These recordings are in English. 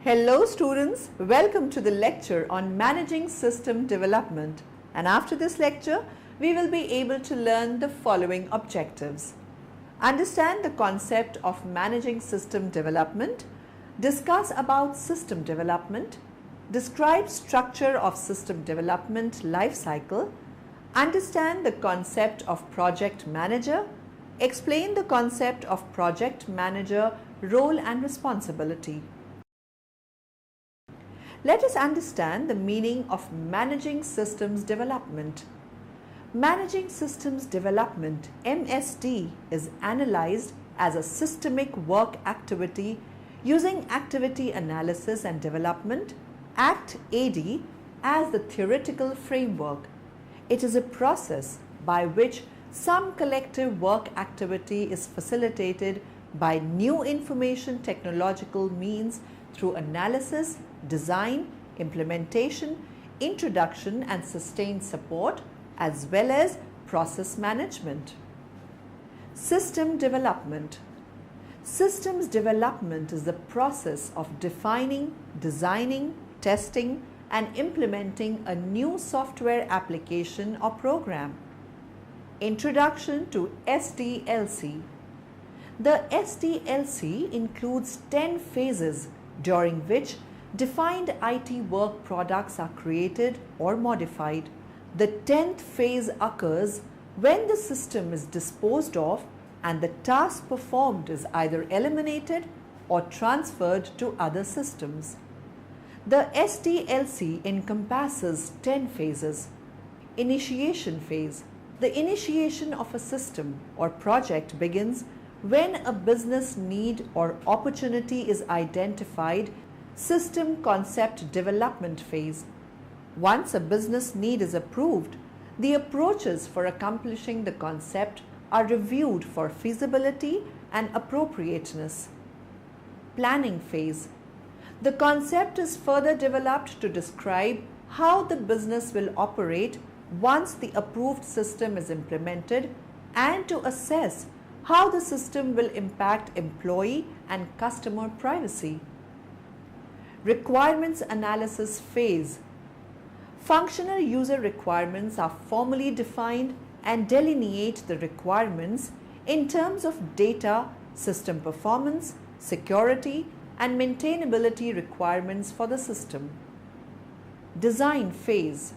Hello students, welcome to the lecture on managing system development, and after this lecture we will be able to learn the following objectives. Understand the concept of managing system development, discuss about system development, describe structure of system development life cycle, understand the concept of project manager, explain the concept of project manager role and responsibility. Let us understand the meaning of managing systems development. Managing systems development, MSD, is analyzed as a systemic work activity using activity analysis and development, ACT-AD, as the theoretical framework. It is a process by which some collective work activity is facilitated by new information technological means through analysis, design, implementation, introduction and sustained support, as well as process management. System development. Systems development is the process of defining, designing, testing and implementing a new software application or program. Introduction to SDLC. The SDLC includes 10 phases during which defined IT work products are created or modified. The 10th phase occurs when the system is disposed of and the task performed is either eliminated or transferred to other systems. The SDLC encompasses 10 phases. Initiation phase. The initiation of a system or project begins when a business need or opportunity is identified. System concept development phase. Once a business need is approved, the approaches for accomplishing the concept are reviewed for feasibility and appropriateness. Planning phase. The concept is further developed to describe how the business will operate once the approved system is implemented and to assess how the system will impact employee and customer privacy. Requirements analysis phase. Functional user requirements are formally defined and delineate the requirements in terms of data, system performance, security, and maintainability requirements for the system. Design phase.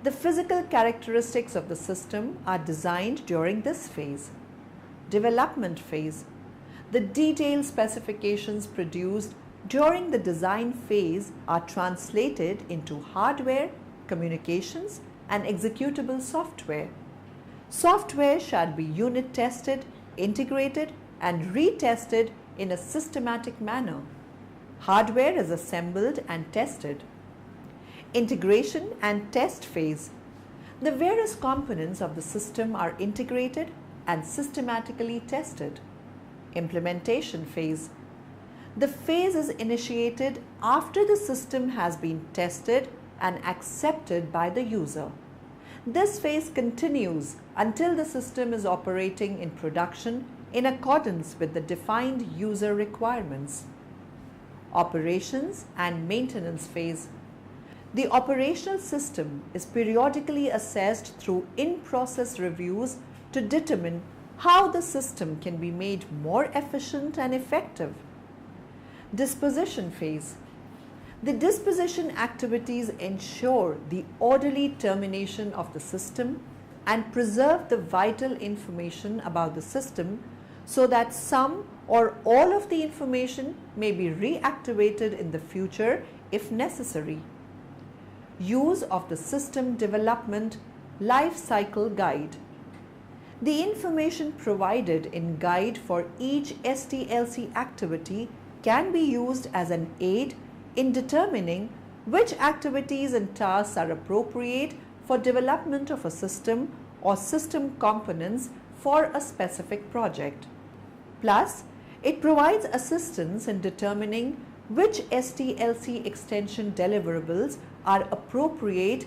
The physical characteristics of the system are designed during this phase. Development phase. The detailed specifications produced during the design phase are translated into hardware, communications, and executable software. Software shall be unit tested, integrated, and retested in a systematic manner. Hardware is assembled and tested. Integration and test phase. The various components of the system are integrated and systematically tested. Implementation phase. The phase is initiated after the system has been tested and accepted by the user. This phase continues until the system is operating in production in accordance with the defined user requirements. Operations and maintenance phase. The operational system is periodically assessed through in-process reviews to determine how the system can be made more efficient and effective. Disposition phase. The disposition activities ensure the orderly termination of the system and preserve the vital information about the system so that some or all of the information may be reactivated in the future if necessary. Use of the System Development Life Cycle Guide. The information provided in guide for each SDLC activity can be used as an aid in determining which activities and tasks are appropriate for development of a system or system components for a specific project. Plus, it provides assistance in determining which SDLC extension deliverables are appropriate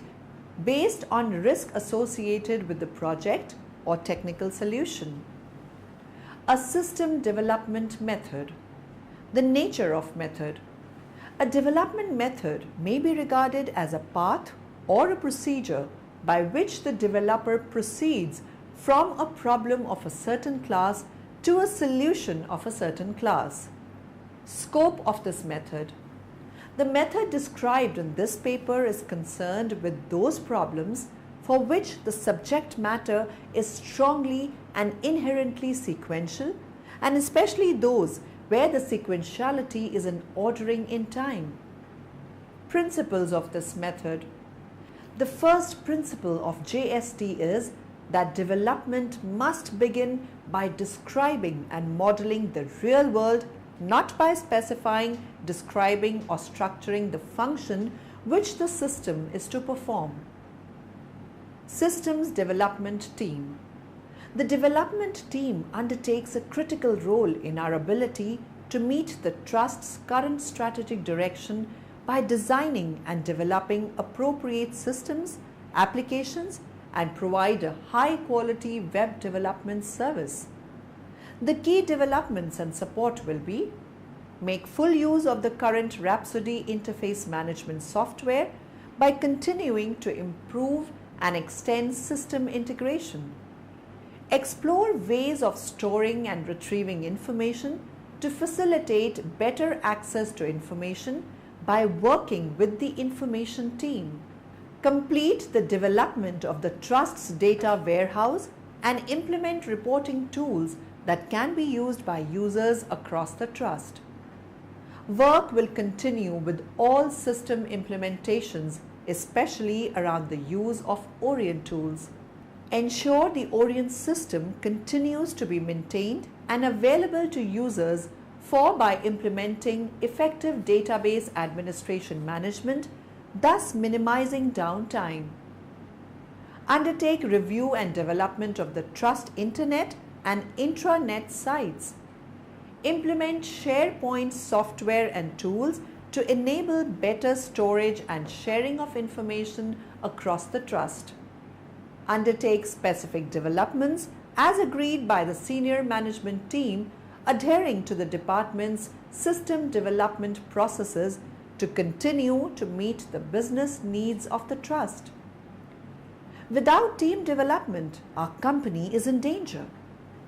based on risk associated with the project or technical solution. A system development method. The nature of method. A development method may be regarded as a path or a procedure by which the developer proceeds from a problem of a certain class to a solution of a certain class. Scope of this method. The method described in this paper is concerned with those problems for which the subject matter is strongly and inherently sequential, and especially those where the sequentiality is an ordering in time. Principles of this method. The first principle of JST is that development must begin by describing and modeling the real world, not by specifying, describing or structuring the function which the system is to perform. Systems Development Team. The development team undertakes a critical role in our ability to meet the Trust's current strategic direction by designing and developing appropriate systems, applications, and provide a high-quality web development service. The key developments and support will be: make full use of the current Rhapsody interface management software by continuing to improve and extend system integration. Explore ways of storing and retrieving information to facilitate better access to information by working with the information team. Complete the development of the Trust's data warehouse and implement reporting tools that can be used by users across the Trust. Work will continue with all system implementations, especially around the use of Orient tools. Ensure the Orient system continues to be maintained and available to users by implementing effective database administration management, thus minimizing downtime. Undertake review and development of the Trust Internet and intranet sites. Implement SharePoint software and tools to enable better storage and sharing of information across the Trust. Undertake specific developments as agreed by the senior management team, adhering to the department's system development processes to continue to meet the business needs of the Trust. Without team development, our company is in danger.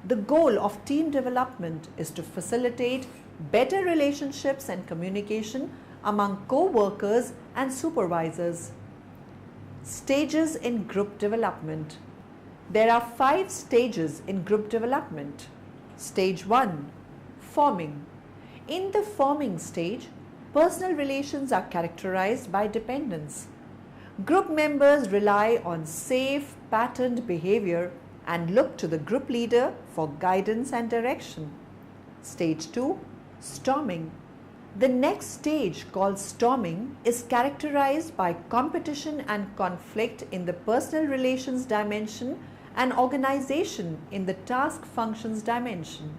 The goal of team development is to facilitate better relationships and communication among co-workers and supervisors. Stages in group development. There are 5 stages in group development. Stage 1. Forming. In the forming stage, personal relations are characterized by dependence. Group members rely on safe, patterned behavior and look to the group leader for guidance and direction. Stage 2. Storming. The next stage, called storming, is characterized by competition and conflict in the personal relations dimension and organization in the task functions dimension.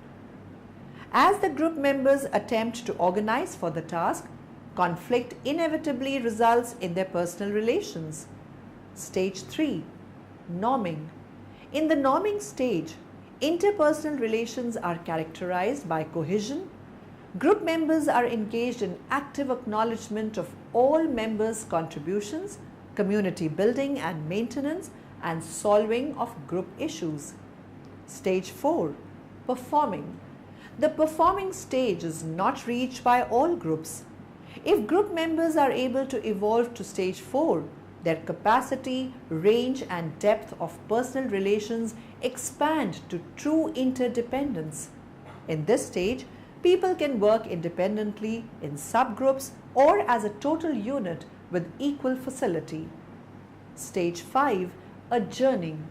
As the group members attempt to organize for the task, conflict inevitably results in their personal relations. Stage 3. Norming. In the norming stage, interpersonal relations are characterized by cohesion. Group members are engaged in active acknowledgement of all members' contributions, community building and maintenance, and solving of group issues. Stage 4. Performing. The performing stage is not reached by all groups. If group members are able to evolve to stage 4, their capacity, range and depth of personal relations expand to true interdependence. In this stage, people can work independently in subgroups or as a total unit with equal facility. Stage 5. Adjourning.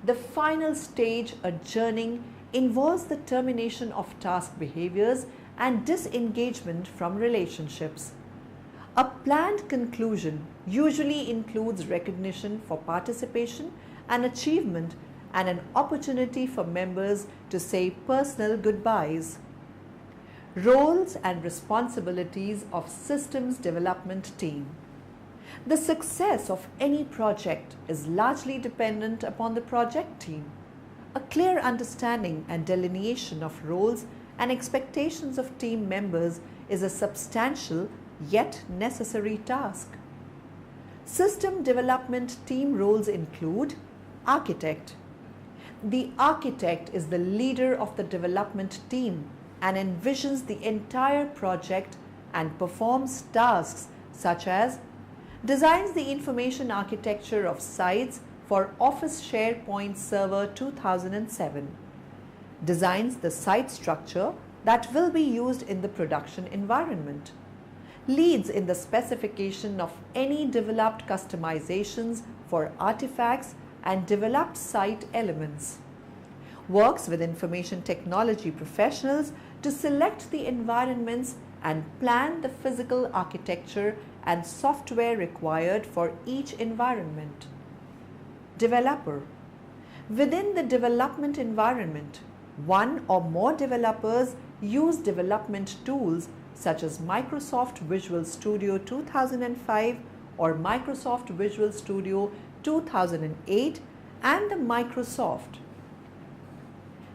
The final stage, adjourning, involves the termination of task behaviors and disengagement from relationships. A planned conclusion usually includes recognition for participation and achievement and an opportunity for members to say personal goodbyes. Roles and responsibilities of systems development team. The success of any project is largely dependent upon the project team. A clear understanding and delineation of roles and expectations of team members is a substantial yet necessary task. System development team roles include architect. The architect is the leader of the development team and envisions the entire project and performs tasks such as designs the information architecture of sites for Office SharePoint Server 2007, designs the site structure that will be used in the production environment, leads in the specification of any developed customizations for artifacts and developed site elements, works with information technology professionals to select the environments and plan the physical architecture and software required for each environment. Developer. Within the development environment, one or more developers use development tools such as Microsoft Visual Studio 2005 or Microsoft Visual Studio 2008 and the Microsoft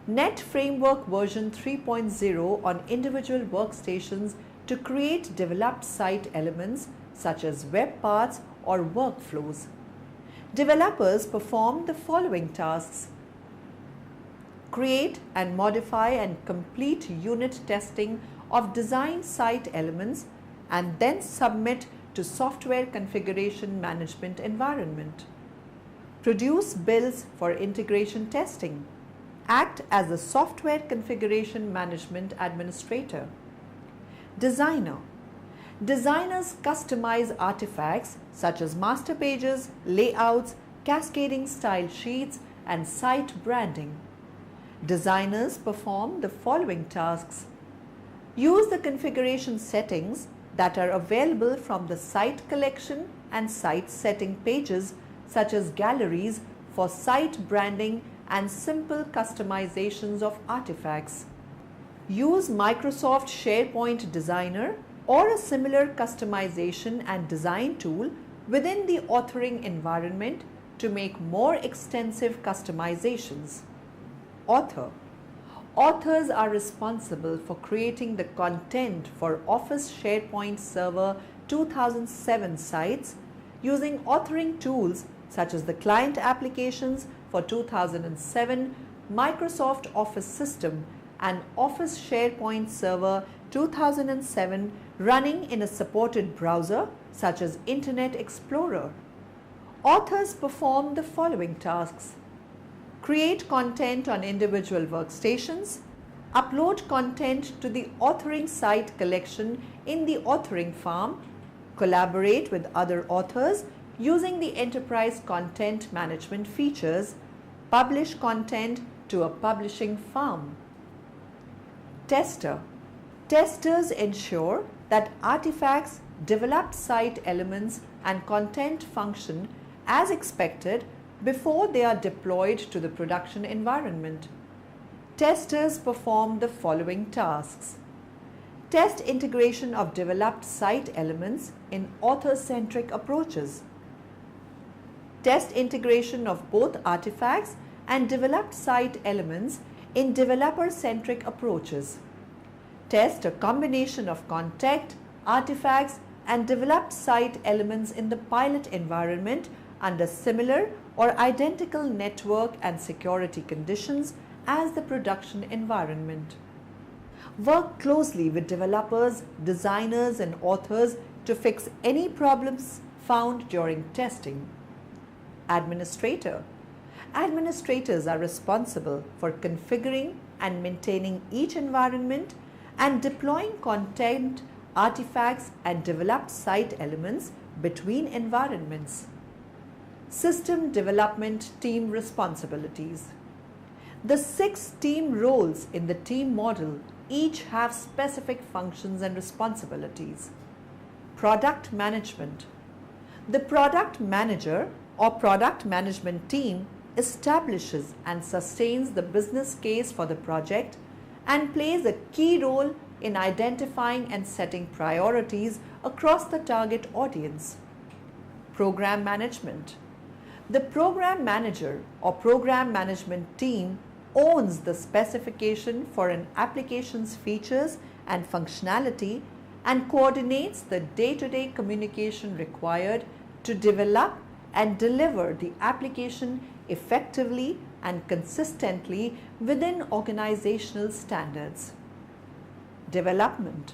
Net Framework version 3.0 on individual workstations to create developed site elements such as web parts or workflows. Developers perform the following tasks: create and modify and complete unit testing of design site elements and then submit to software configuration management environment. Produce builds for integration testing. Act as the software configuration management administrator. Designer. Designers customize artifacts such as master pages, layouts, cascading style sheets, and site branding. Designers perform the following tasks: use the configuration settings that are available from the site collection and site setting pages such as galleries for site branding and simple customizations of artifacts. Use Microsoft SharePoint Designer or a similar customization and design tool within the authoring environment to make more extensive customizations. Author. Authors are responsible for creating the content for Office SharePoint Server 2007 sites using authoring tools such as the client applications for 2007 Microsoft Office system and Office SharePoint Server 2007 running in a supported browser such as Internet Explorer. Authors perform the following tasks: create content on individual workstations, upload content to the authoring site collection in the authoring farm, collaborate with other authors using the enterprise content management features, publish content to a publishing farm. Tester. Testers ensure that artifacts, developed site elements, and content function as expected before they are deployed to the production environment. Testers perform the following tasks: test integration of developed site elements in author-centric approaches, test integration of both artifacts and developed site elements in developer-centric approaches, test a combination of content, artifacts, and developed site elements in the pilot environment under similar or identical network and security conditions as the production environment. Work closely with developers, designers, and authors to fix any problems found during testing. Administrator. Administrators are responsible for configuring and maintaining each environment and deploying content, artifacts, and developed site elements between environments. System development team responsibilities. The 6 team roles in the team model each have specific functions and responsibilities. Product management. The product manager or product management team establishes and sustains the business case for the project and plays a key role in identifying and setting priorities across the target audience. Program management. The program manager or program management team owns the specification for an application's features and functionality and coordinates the day-to-day communication required to develop and deliver the application effectively and consistently within organizational standards. Development.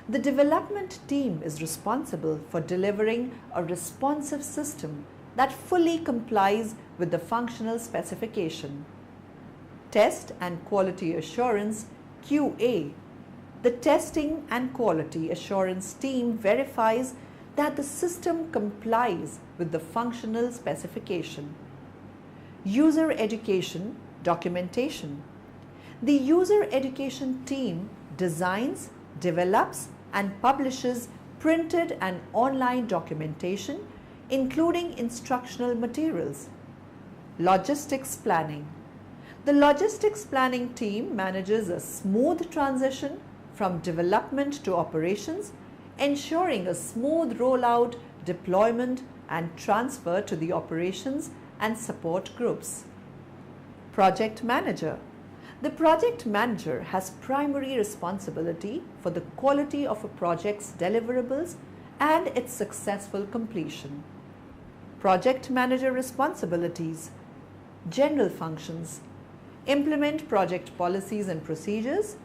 The development team is responsible for delivering a responsive system that fully complies with the functional specification. Test and quality assurance (QA). The testing and quality assurance team verifies that the system complies with the functional specification. User education documentation. The user education team designs, develops, and publishes printed and online documentation, including instructional materials. Logistics planning. The logistics planning team manages a smooth transition from development to operations, ensuring a smooth rollout, deployment, and transfer to the operations and support groups. Project manager. The project manager has primary responsibility for the quality of a project's deliverables and its successful completion. Project manager responsibilities. General functions. Implement project policies and procedures.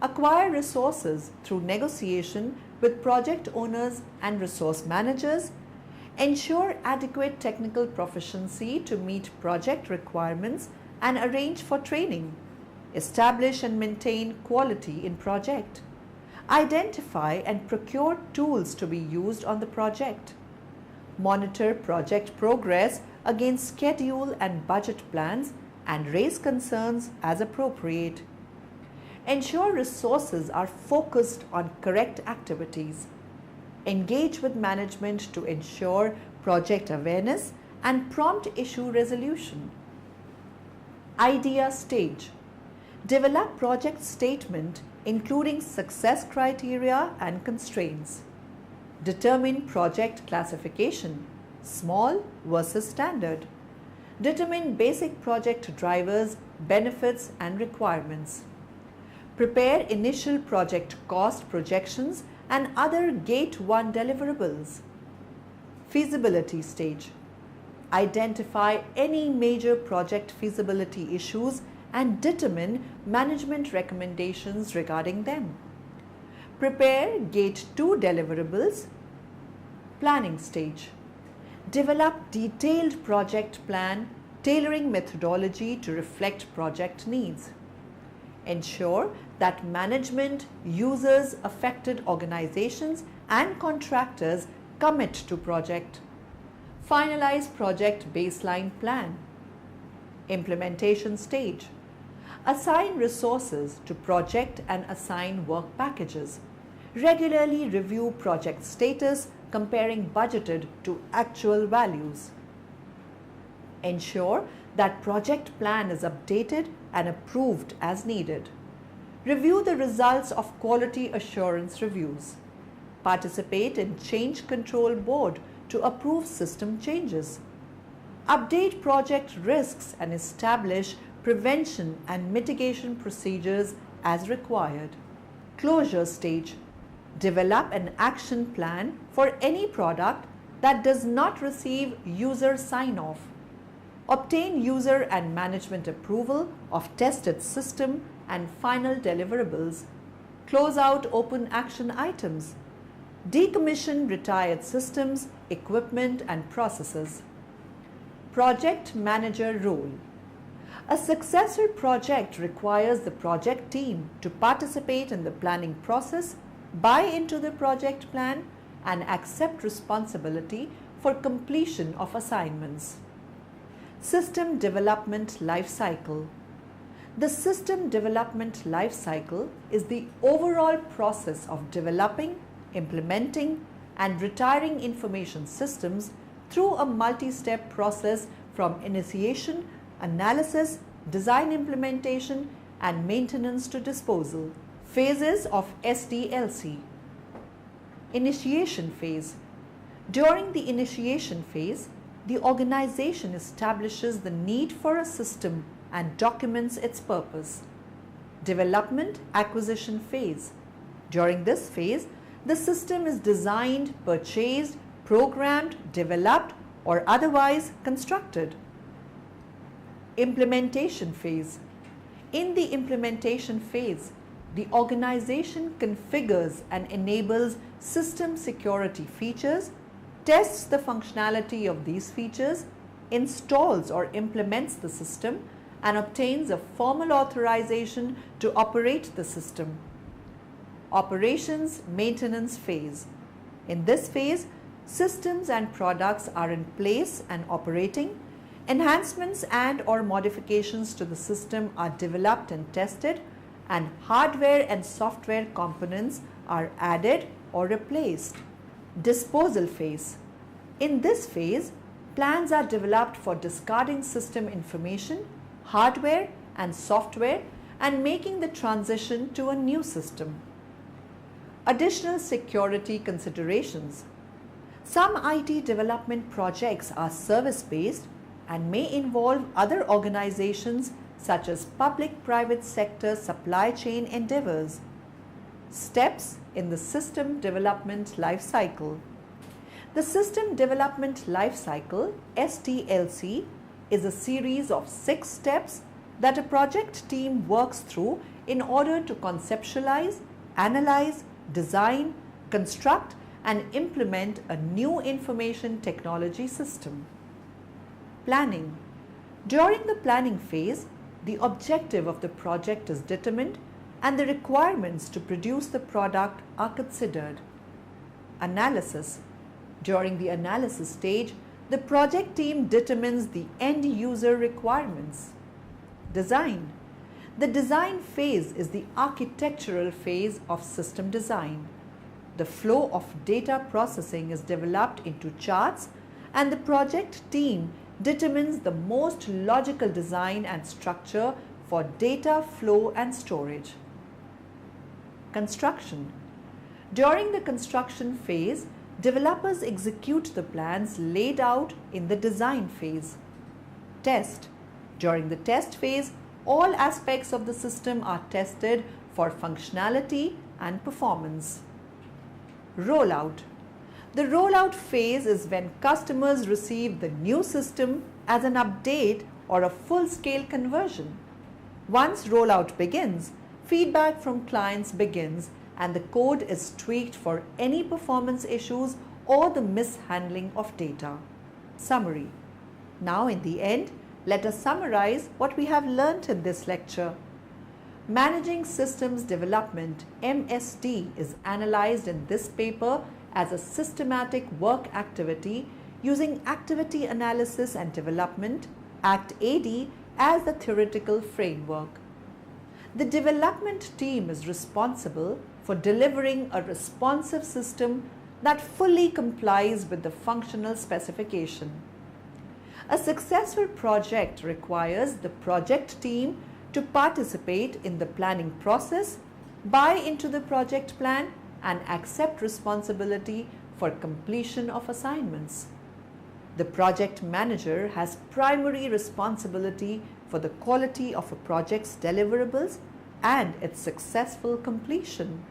Acquire resources through negotiation with project owners and resource managers. Ensure adequate technical proficiency to meet project requirements and arrange for training. Establish and maintain quality in project. Identify and procure tools to be used on the project. Monitor project progress against schedule and budget plans and raise concerns as appropriate. Ensure resources are focused on correct activities. Engage with management to ensure project awareness and prompt issue resolution. Idea stage. Develop project statement including success criteria and constraints. Determine project classification, small versus standard. Determine basic project drivers, benefits, and requirements. Prepare initial project cost projections and other Gate 1 deliverables. Feasibility stage. Identify any major project feasibility issues and determine management recommendations regarding them. Prepare Gate 2 deliverables. Planning stage. Develop detailed project plan, tailoring methodology to reflect project needs. Ensure that management, users, affected organizations, and contractors commit to project. Finalize project baseline plan. Implementation stage. Assign resources to project and assign work packages. Regularly review project status, comparing budgeted to actual values. Ensure that project plan is updated and approved as needed. Review the results of quality assurance reviews. Participate in Change Control Board to approve system changes. Update project risks and establish prevention and mitigation procedures as required. Closure stage. Develop an action plan for any product that does not receive user sign-off. Obtain user and management approval of tested system and final deliverables. Close out open action items. Decommission retired systems, equipment, and processes. Project manager role. A successful project requires the project team to participate in the planning process, buy into the project plan, and accept responsibility for completion of assignments. System development life cycle. The system development life cycle is the overall process of developing, implementing, and retiring information systems through a multi-step process from initiation, analysis, design implementation, and maintenance to disposal. Phases of SDLC. Initiation phase. During the initiation phase, the organization establishes the need for a system and documents its purpose. Development acquisition phase. During this phase, The system is designed, purchased, programmed, developed, or otherwise constructed. Implementation phase. In the implementation phase, the organization configures and enables system security features, tests the functionality of these features, installs or implements the system, and obtains a formal authorization to operate the system. Operations maintenance phase. In this phase, systems and products are in place and operating. Enhancements and or modifications to the system are developed and tested, and hardware and software components are added or replaced. Disposal phase. In this phase, plans are developed for discarding system information, hardware and software, and making the transition to a new system. Additional security considerations. Some IT development projects are service-based and may involve other organizations such as public-private sector supply chain endeavors. Steps in the system development life cycle. The System Development Life Cycle, SDLC, is a series of 6 steps that a project team works through in order to conceptualize, analyze, design, construct, and implement a new information technology system. Planning. During the planning phase, the objective of the project is determined and the requirements to produce the product are considered. Analysis. During the analysis stage, the project team determines the end user requirements. Design. The design phase is the architectural phase of system design. The flow of data processing is developed into charts, and the project team determines the most logical design and structure for data flow and storage. Construction. During the construction phase, developers execute the plans laid out in the design phase. Test. During the test phase, all aspects of the system are tested for functionality and performance. Rollout. The rollout phase is when customers receive the new system as an update or a full-scale conversion. Once rollout begins, feedback from clients begins and the code is tweaked for any performance issues or the mishandling of data. Summary. Now in the end, let us summarize what we have learnt in this lecture. Managing Systems Development, MSD, is analyzed in this paper as a systematic work activity using Activity Analysis and Development, ACT-AD, as the theoretical framework. The development team is responsible for delivering a responsive system that fully complies with the functional specification. A successful project requires the project team to participate in the planning process, buy into the project plan, and accept responsibility for completion of assignments. The project manager has primary responsibility for the quality of a project's deliverables and its successful completion.